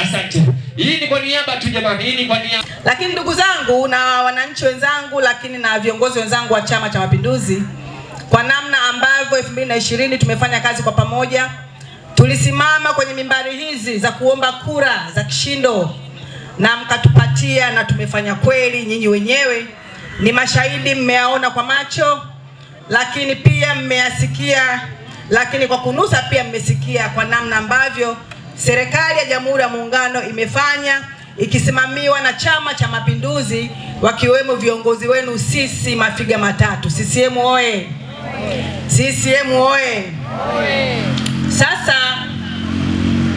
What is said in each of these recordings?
Asante. Hii ni kwa niaba tu jamani, hii ni kwa niaba. Lakini ndugu zangu na wananchi wenzangu, lakini na viongozi wenzangu wa Chama cha Mapinduzi, kwa namna ambavyo 2020 tumefanya kazi kwa pamoja, tulisimama kwenye mimbari hizi za kuomba kura za kishindo na mkatupatia, na tumefanya kweli. Nyinyi wenyewe ni mashahidi, mmeyaona kwa macho, lakini pia mmeyasikia, lakini kwa kunusa pia mmesikia kwa namna ambavyo serikali ya Jamhuri ya Muungano imefanya, ikisimamiwa na Chama cha Mapinduzi, wakiwemo viongozi wenu sisi mafiga matatu. CCM oye! CCM oye! Sasa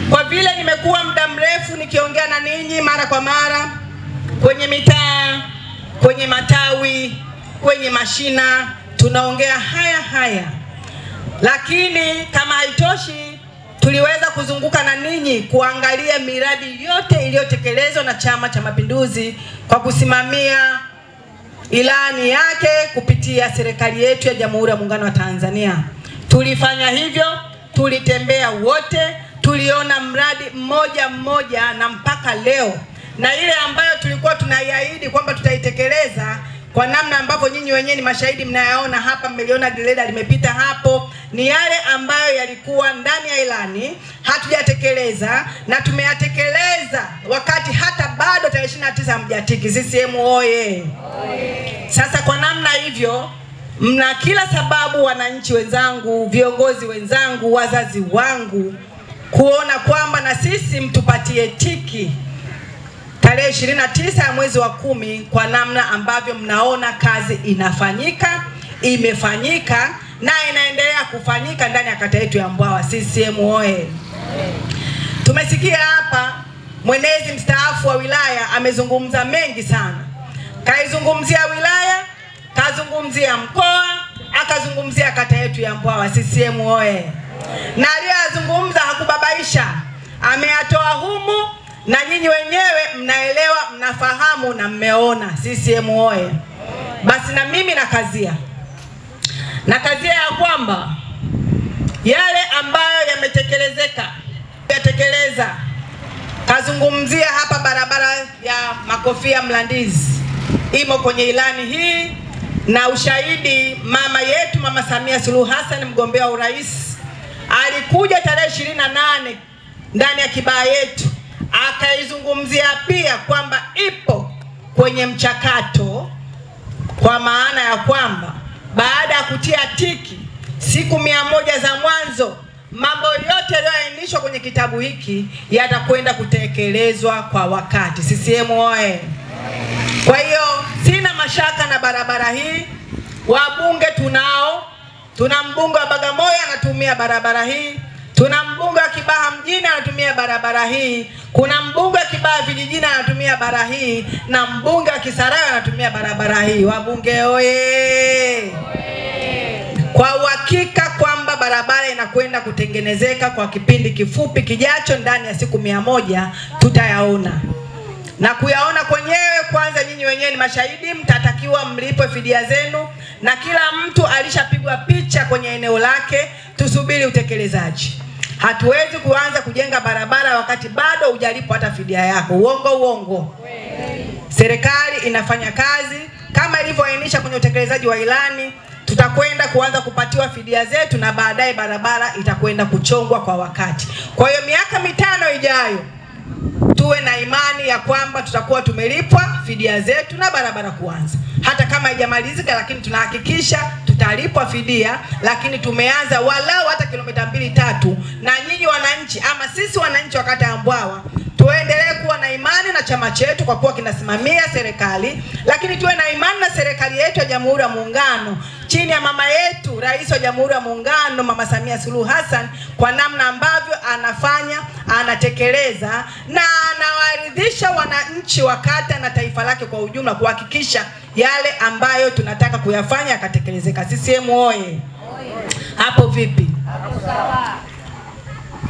kwa vile nimekuwa muda mrefu nikiongea na ninyi mara kwa mara kwenye mitaa, kwenye matawi, kwenye mashina, tunaongea haya, lakini kama haitoshi, tuliweza kuzunguka na ninyi kuangalia miradi yote iliyotekelezwa na Chama cha Mapinduzi kwa kusimamia ilani yake kupitia serikali yetu ya Jamhuri ya Muungano wa Tanzania. Tulifanya hivyo, tulitembea wote, tuliona mradi mmoja mmoja, na mpaka leo, na ile ambayo tulikuwa tunaiahidi kwamba tutaitekeleza, kwa namna ambavyo nyinyi wenyewe ni mashahidi, mnayaona hapa, mmeliona greda limepita hapo, ni yale ambayo yalikuwa ndani ya ilani hatujatekeleza, na tumeyatekeleza wakati hata bado tarehe 29 hamjatiki. CCM oye! Sasa kwa namna hivyo, mna kila sababu, wananchi wenzangu, viongozi wenzangu, wazazi wangu, kuona kwamba na sisi mtupatie tiki tarehe 29 ya mwezi wa 10, kwa namna ambavyo mnaona kazi inafanyika, imefanyika na inaendelea kufanyika ndani ya kata yetu ya Mbwawa. CCM oye! Tumesikia hapa mwenezi mstaafu wa wilaya amezungumza mengi sana. Kaizungumzia wilaya, kazungumzia mkoa, akazungumzia kata yetu ya Mbwawa. CCM oye! Na aliyozungumza hakubabaisha, ameyatoa humu, na nyinyi wenyewe mnaelewa, mnafahamu na mmeona. CCM oye! Basi na mimi nakazia ya kwamba yale ambayo yametekelezeka, yatekeleza. Kazungumzia hapa barabara ya Makofia Mlandizi, imo kwenye ilani hii, na ushahidi mama yetu Mama Samia Suluhu Hassan, mgombea wa urais, alikuja tarehe 28 ndani ya kibaa yetu, akaizungumzia pia kwamba ipo kwenye mchakato, kwa maana ya kwamba baada ya kutia tiki siku 100 za mwanzo, mambo yote yaliyoainishwa kwenye kitabu hiki yatakwenda kutekelezwa kwa wakati. CCM oye! Kwa hiyo sina mashaka na barabara hii. Wabunge tunao, tuna mbunge wa Bagamoyo anatumia barabara hii, tuna mbunge wa Kibaha mjini anatumia barabara hii, kuna mbunge wa Kibaha vijijini anatumia barabara hii, na mbunge wa Kisarawe anatumia barabara hii. Wabunge oye! Kwa uhakika kwamba barabara inakwenda kutengenezeka kwa kipindi kifupi kijacho, ndani ya siku 100 tutayaona. Na kuyaona kwenyewe, kwanza nyinyi wenyewe ni mashahidi, mtatakiwa mlipwe fidia zenu, na kila mtu alishapigwa picha kwenye eneo lake. Tusubiri utekelezaji. Hatuwezi kuanza kujenga barabara wakati bado hujalipwa hata fidia yako. Uongo. Serikali inafanya kazi kama ilivyoainisha kwenye utekelezaji wa ilani. Tutakwenda kuanza kupatiwa fidia zetu, na baadaye barabara itakwenda kuchongwa kwa wakati. Kwa hiyo miaka 5 ijayo tuwe na imani ya kwamba tutakuwa tumelipwa fidia zetu na barabara kuanza. Hata kama haijamalizika, lakini tunahakikisha tutalipwa fidia, lakini tumeanza walau hata kilomita 2-3. Na nyinyi wananchi, ama sisi wananchi wa kata ya Mbwawa, tuendelee kuwa na imani na chama chetu kwa kuwa kinasimamia serikali, lakini tuwe na imani na serikali yetu ya Jamhuri ya Muungano chini ya mama yetu Rais wa Jamhuri ya Muungano Mama Samia Suluhu Hassan, kwa namna ambavyo anafanya, anatekeleza na anawaridhisha wananchi wa kata na taifa lake kwa ujumla, kuhakikisha yale ambayo tunataka kuyafanya yakatekelezeka. CCM oye! Hapo vipi?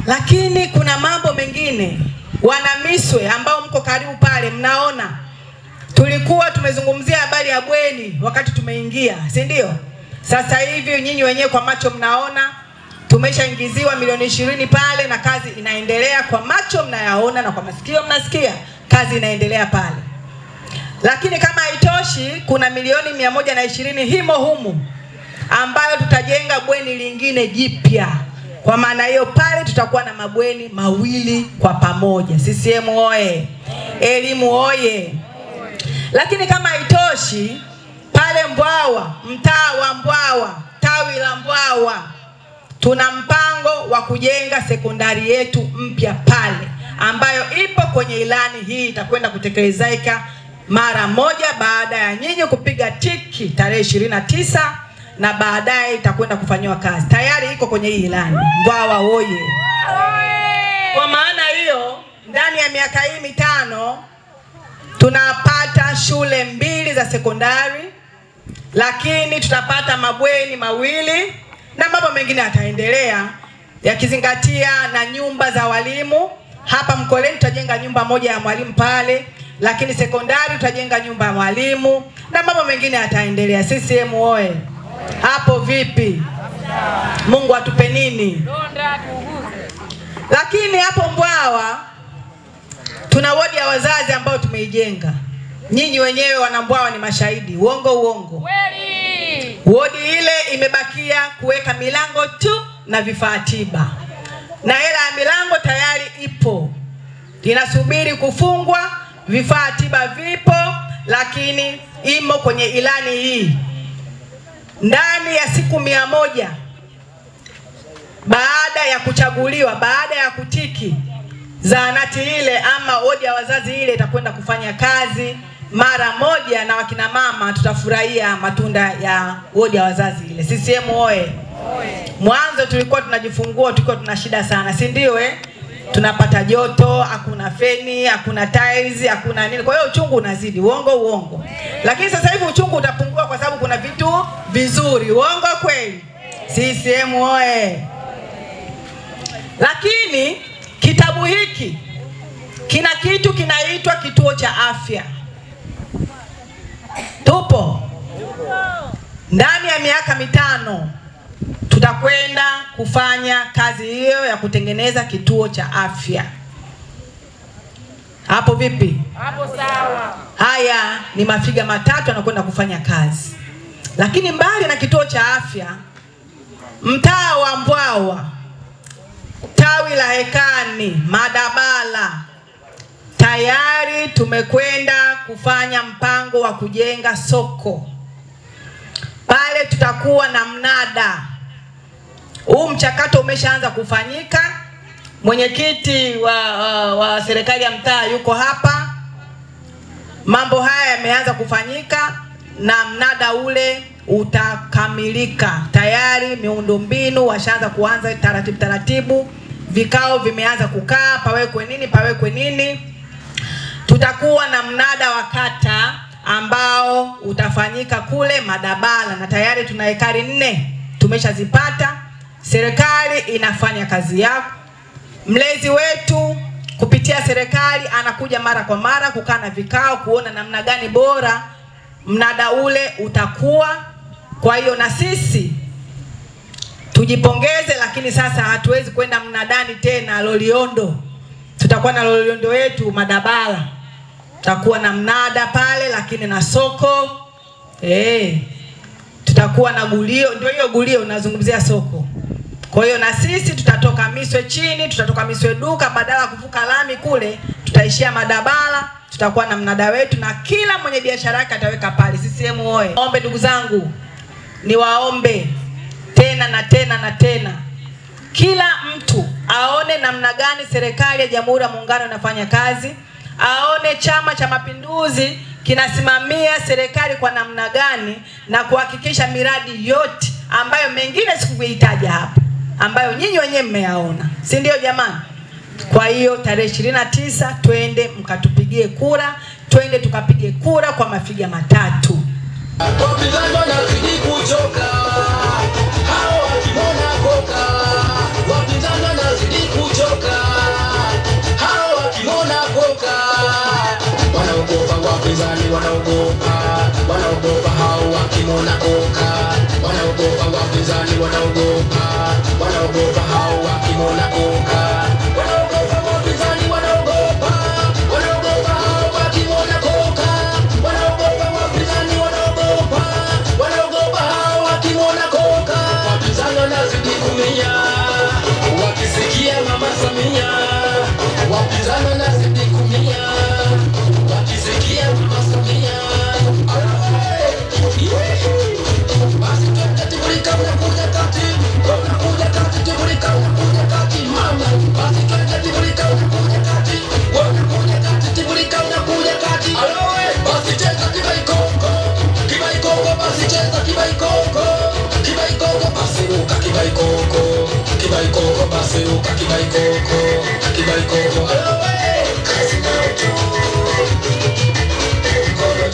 Lakini kuna mambo mengine, Wanamiswe ambao mko karibu pale, mnaona tulikuwa tumezungumzia habari ya bweni wakati tumeingia, si ndio? Sasa hivi nyinyi wenyewe kwa macho mnaona tumeshaingiziwa milioni 20 pale na kazi inaendelea. Kwa macho mnayaona na kwa masikio mnasikia, kazi inaendelea pale. Lakini kama haitoshi, kuna milioni 120 himo humu ambayo tutajenga bweni lingine jipya. Kwa maana hiyo pale tutakuwa na mabweni mawili kwa pamoja. CCM oye! Elimu oye! Lakini kama haitoshi, pale Mbwawa, mtaa wa Mbwawa, tawi la Mbwawa, tuna mpango wa kujenga sekondari yetu mpya pale, ambayo ipo kwenye ilani hii, itakwenda kutekelezeka mara moja baada ya nyinyi kupiga tiki tarehe 29, na baadaye itakwenda kufanywa kazi. Tayari iko kwenye hii ilani. Mbwawa oye! Kwa maana hiyo, ndani ya miaka hii mitano tunapata shule 2 za sekondari, lakini tutapata mabweni mawili na mambo mengine yataendelea, yakizingatia na nyumba za walimu. Hapa Mkoleni tutajenga nyumba moja ya mwalimu pale, lakini sekondari tutajenga nyumba ya mwalimu na mambo mengine yataendelea. CCM oye! Hapo vipi? Mungu atupe nini? Lakini hapo Mbwawa tuna wodi ya wazazi ambayo tumeijenga. Nyinyi wenyewe wana Mbwawa ni mashahidi. Uongo uongo? Wodi ile imebakia kuweka milango tu na vifaa tiba, na hela ya milango tayari ipo, inasubiri kufungwa. Vifaa tiba vipo, lakini imo kwenye ilani hii. Ndani ya siku 100 baada ya kuchaguliwa, baada ya kutiki, zahanati ile ama wodi ya wazazi ile itakwenda kufanya kazi mara moja, na wakina mama tutafurahia matunda ya wodi ya wazazi ile. CCM oye! Mwanzo tulikuwa tunajifungua tulikuwa tuna shida sana, si ndio tunapata joto, hakuna feni, hakuna tiles, hakuna nini. Kwa hiyo uchungu unazidi. Uongo uongo? Lakini sasa hivi uchungu utapungua kwa sababu kuna vitu vizuri. Uongo kweli? CCM oye! Lakini kitabu hiki kina kitu kinaitwa kituo cha afya. Tupo ndani ya miaka 5 tutakwenda kufanya kazi hiyo ya kutengeneza kituo cha afya. Hapo vipi? Hapo sawa. Haya ni mafiga matatu anakwenda kufanya kazi. Lakini mbali na kituo cha afya, mtaa wa Mbwawa, tawi la Hekani, Madabala, tayari tumekwenda kufanya mpango wa kujenga soko. Pale tutakuwa na mnada. Huu mchakato umeshaanza kufanyika. Mwenyekiti wa serikali ya mtaa yuko hapa. Mambo haya yameanza kufanyika na mnada ule utakamilika. Tayari miundombinu washaanza kuanza taratibu. Vikao vimeanza kukaa, pawekwe nini. Tutakuwa na mnada wa kata ambao utafanyika kule Madabala, na tayari tuna ekari 4 tumeshazipata. Serikali inafanya kazi yako. Mlezi wetu kupitia serikali anakuja mara kwa mara kukaa na vikao kuona namna gani bora mnada ule utakuwa. Kwa hiyo na sisi tujipongeze, lakini sasa hatuwezi kwenda mnadani tena Loliondo. Tutakuwa na Loliondo yetu Madabala. Tutakuwa na mnada pale, lakini na soko. Tutakuwa na gulio, ndio hiyo gulio unazungumzia soko. Kwa hiyo na sisi tutatoka Miswe chini, tutatoka Miswe duka, badala kuvuka lami kule, tutaishia Madabala. Tutakuwa na mnada wetu na kila mwenye biashara yake ataweka pale. CCM oye! Ombe ndugu zangu, niwaombe tena na tena na tena, kila mtu aone namna gani serikali ya Jamhuri ya Muungano inafanya kazi, aone Chama cha Mapinduzi kinasimamia serikali kwa namna gani, na kuhakikisha miradi yote ambayo mengine sikuitaja hapa, ambayo nyinyi wenyewe mmeyaona, si ndio jamani? Kwa hiyo tarehe 29 twende mkatupigie kura, twende tukapige kura kwa mafiga matatu. Wapinzani wanazidi kuchoka, hao wakimona koka. Wapinzani wanazidi kuchoka, hao wakimona koka. Wanaogopa wapinzani, wanaogopa hao wakimona koka. wanaogopa wapinzani, wanaogopa hao wakimwona koka, wanaogopa wapinzani, wanaogopa hao wakimwona koka, wanaogopa wapinzani, wanaogopa hao wakimwona koka. Wapinzani wanazidi kumia wakisikia Mama Samia, wapinzani wanazidi kumia wakisikia Mama Samia. Basi tibulika unakuja kati, tibulika unakuja kati mama. Basi tibulika unakuja kati, tibulika unakuja kati. Basi cheza kibaikoko, basi cheza kibaikoko, basi ruka kibaikoko, basi ruka kibaikoko.